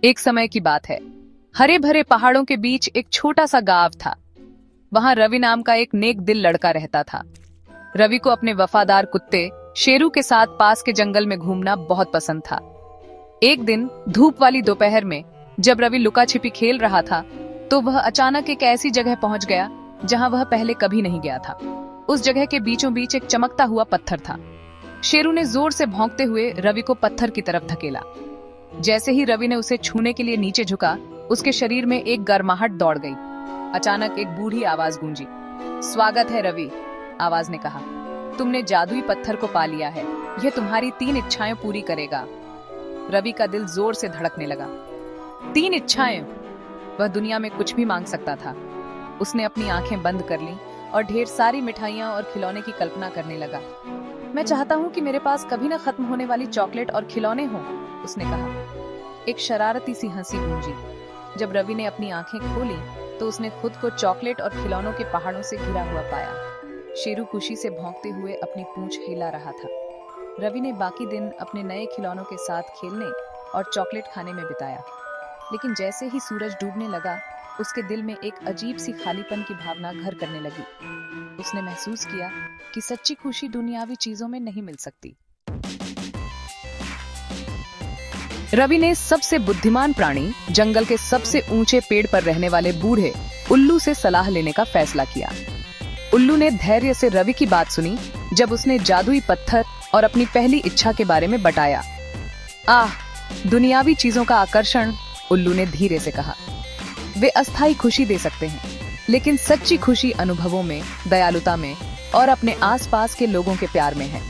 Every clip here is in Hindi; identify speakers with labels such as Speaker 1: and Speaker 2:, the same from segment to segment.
Speaker 1: एक समय की बात है। हरे भरे पहाड़ों के बीच एक छोटा सा गांव था। वहां रवि नाम का एक नेक दिल लड़का रहता था। रवि को अपने वफादार कुत्ते शेरू के साथ पास के जंगल में घूमना बहुत पसंद था। एक दिन धूप वाली दोपहर में जब रवि लुका छिपी खेल रहा था तो वह अचानक एक ऐसी जगह पहुंच गया जहां वह पहले कभी नहीं गया था। उस जगह के बीचों बीच एक चमकता हुआ पत्थर था। शेरू ने जोर से भौंकते हुए रवि को पत्थर की तरफ धकेला। जैसे ही रवि ने उसे छूने के लिए नीचे झुका, उसके शरीर में एक गर्माहट दौड़ गई। अचानक एक बूढ़ी आवाज गूंजी। स्वागत है रवि, आवाज ने कहा। तुमने जादुई पत्थर को पा लिया है। यह तुम्हारी 3 इच्छाएं पूरी करेगा। रवि का दिल जोर से धड़कने लगा। 3 इच्छाएं! वह दुनिया में कुछ भी मांग सकता था। उसने अपनी आंखें बंद कर लीं और ढेर सारी मिठाइयां और खिलौने की कल्पना करने लगा। मैं चाहता हूं कि मेरे पास कभी न खत्म होने वाली चॉकलेट और खिलौने हों, उसने कहा। एक शरारती सी हंसी गूंजी। जब रवि ने अपनी आंखें खोली तो उसने खुद को चॉकलेट और खिलौनों के पहाड़ों से घिरा हुआ पाया। शेरू खुशी से भौंकते हुए अपनी पूंछ हिला रहा था। रवि ने बाकी दिन अपने नए खिलौनों के साथ खेलने और चॉकलेट खाने में बिताया। लेकिन जैसे ही सूरज डूबने लगा, उसके दिल में एक अजीब सी खालीपन की भावना घर करने लगी। उसने महसूस किया कि सच्ची खुशी दुनियावी चीजों में नहीं मिल सकती। रवि ने सबसे बुद्धिमान प्राणी, जंगल के सबसे ऊंचे पेड़ पर रहने वाले बूढ़े उल्लू से सलाह लेने का फैसला किया। उल्लू ने धैर्य से रवि की बात सुनी जब उसने जादुई पत्थर और अपनी पहली इच्छा के बारे में बताया। आह, दुनियावी चीजों का आकर्षण, उल्लू ने धीरे से कहा। वे अस्थायी खुशी दे सकते हैं, लेकिन सच्ची खुशी अनुभवों में, दयालुता में और अपने आसपास के लोगों के प्यार में है।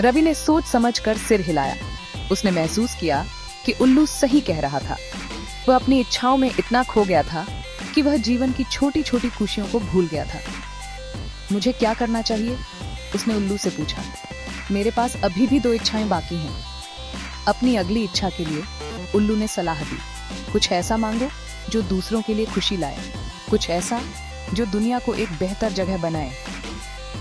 Speaker 1: रवि ने सोच समझकर सिर हिलाया। उसने महसूस किया कि उल्लू सही कह रहा था। वह अपनी इच्छाओं में इतना खो गया था कि वह जीवन की छोटी छोटी खुशियों को भूल गया था। मुझे क्या करना चाहिए? उसने उल्लू से पूछा। मेरे पास अभी भी 2 इच्छाएं बाकी हैं। अपनी अगली इच्छा के लिए उल्लू ने सलाह दी। कुछ ऐसा मांगो जो दूसरों के लिए खुशी लाए, कुछ ऐसा जो दुनिया को एक बेहतर जगह बनाए।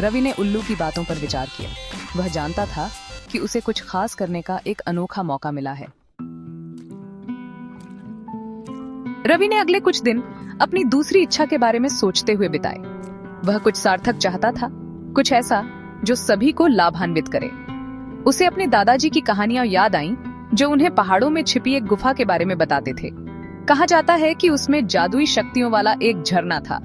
Speaker 1: रवि ने उल्लू की बातों पर विचार किया। वह जानता था कि उसे कुछ खास करने का एक अनोखा मौका मिला है। रवि ने अगले कुछ दिन अपनी दूसरी इच्छा के बारे में सोचते हुए बिताए। वह कुछ सार्थक चाहता था, कुछ ऐसा जो सभी को लाभान्वित करे। उसे अपने दादाजी की कहानियां याद आईं, जो उन्हें पहाड़ों में छिपी एक गुफा के बारे में बताते थे। कहा जाता है कि उसमें जादुई शक्तियों वाला एक झरना था।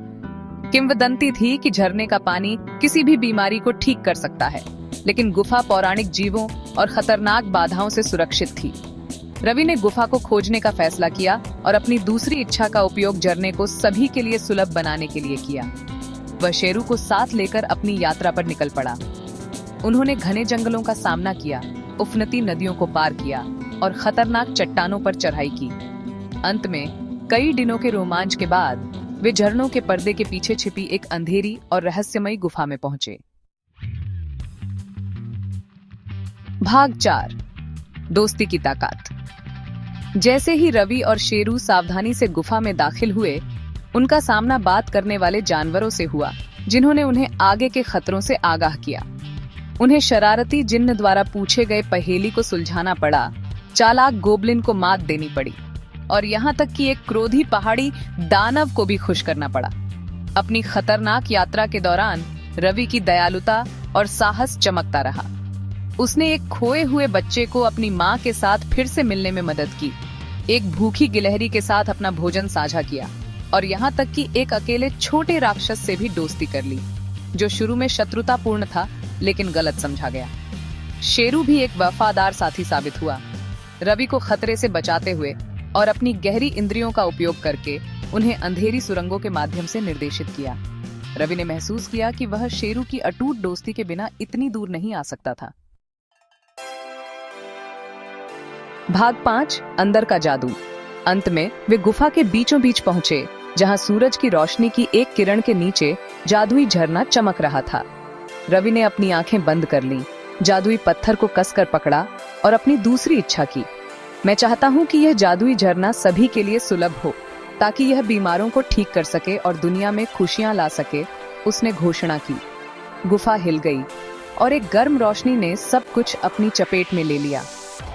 Speaker 1: किंवदंती थी कि झरने का पानी किसी भी बीमारी को ठीक कर सकता है, लेकिन गुफा पौराणिक जीवों और खतरनाक बाधाओं से सुरक्षित थी। रवि ने गुफा को खोजने का फैसला किया और अपनी दूसरी इच्छा का उपयोग झरने को सभी के लिए सुलभ बनाने के लिए किया। वह शेरू को साथ लेकर अपनी यात्रा पर निकल पड़ा। उन्होंने घने जंगलों का सामना किया, उफनती नदियों को पार किया और खतरनाक चट्टानों पर चढ़ाई की। अंत में कई दिनों के रोमांच के बाद वे झरनों के पर्दे के पीछे छिपी एक अंधेरी और रहस्यमयी गुफा में पहुंचे। भाग 4, दोस्ती की ताकत। जैसे ही रवि और शेरू सावधानी से गुफा में दाखिल हुए, उनका सामना बात करने वाले जानवरों से हुआ, जिन्होंने उन्हें आगे के खतरों से आगाह किया। उन्हें शरारती जिन्न द्वारा पूछे गए पहेली को सुलझाना पड़ा, चालाक गोबलिन को मात देनी पड़ी और यहाँ तक कि एक क्रोधी पहाड़ी दानव को भी खुश करना पड़ा। अपनी खतरनाक यात्रा के दौरान रवि की दयालुता और साहस चमकता रहा। उसने एक खोए हुए बच्चे को अपनी माँ के साथ फिर से मिलने में मदद की, एक भूखी गिलहरी के साथ अपना भोजन साझा किया और यहाँ तक कि एक अकेले छोटे राक्षस से भी दोस्ती कर ली, जो शुरू में शत्रुतापूर्ण था लेकिन गलत समझा गया। शेरू भी एक वफादार साथी साबित हुआ। रवि को खतरे से बचाते हुए और अपनी गहरी इंद्रियों का उपयोग करके उन्हें अंधेरी सुरंगों के माध्यम से निर्देशित किया। रवि ने महसूस किया कि वह शेरू की अटूट दोस्ती के बिना इतनी दूर नहीं आ सकता था। भाग 5, अंदर का जादू। अंत में वे गुफा के बीचों बीच पहुंचे, जहां सूरज की रोशनी की एक किरण के नीचे जादुई झरना चमक रहा था। रवि ने अपनी आंखें बंद कर लीं, जादुई पत्थर को कसकर पकड़ा और अपनी दूसरी इच्छा की। मैं चाहता हूं कि यह जादुई झरना सभी के लिए सुलभ हो, ताकि यह बीमारों को ठीक कर सके और दुनिया में खुशियां ला सके, उसने घोषणा की। गुफा हिल गई और एक गर्म रोशनी ने सब कुछ अपनी चपेट में ले लिया।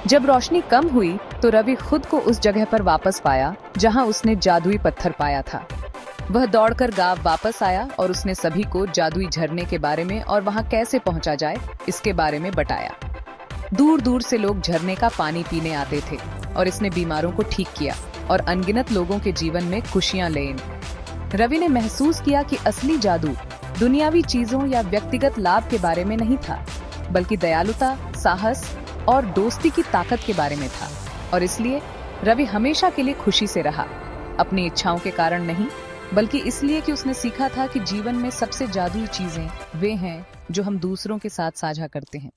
Speaker 1: जब रोशनी कम हुई तो रवि खुद को उस जगह पर वापस पाया जहां उसने जादुई पत्थर पाया था। वह दौड़कर गांव वापस आया और उसने सभी को जादुई झरने के बारे में और वहां कैसे पहुंचा जाए इसके बारे में बताया। दूर दूर से लोग झरने का पानी पीने आते थे और इसने बीमारों को ठीक किया और अनगिनत लोगों के जीवन में खुशियां ले आई। रवि ने महसूस किया कि असली जादू दुनियावी चीजों या व्यक्तिगत लाभ के बारे में नहीं था, बल्कि दयालुता, साहस और दोस्ती की ताकत के बारे में था। और इसलिए रवि हमेशा के लिए खुशी से रहा, अपनी इच्छाओं के कारण नहीं, बल्कि इसलिए कि उसने सीखा था कि जीवन में सबसे जादुई चीजें वे हैं जो हम दूसरों के साथ साझा करते हैं।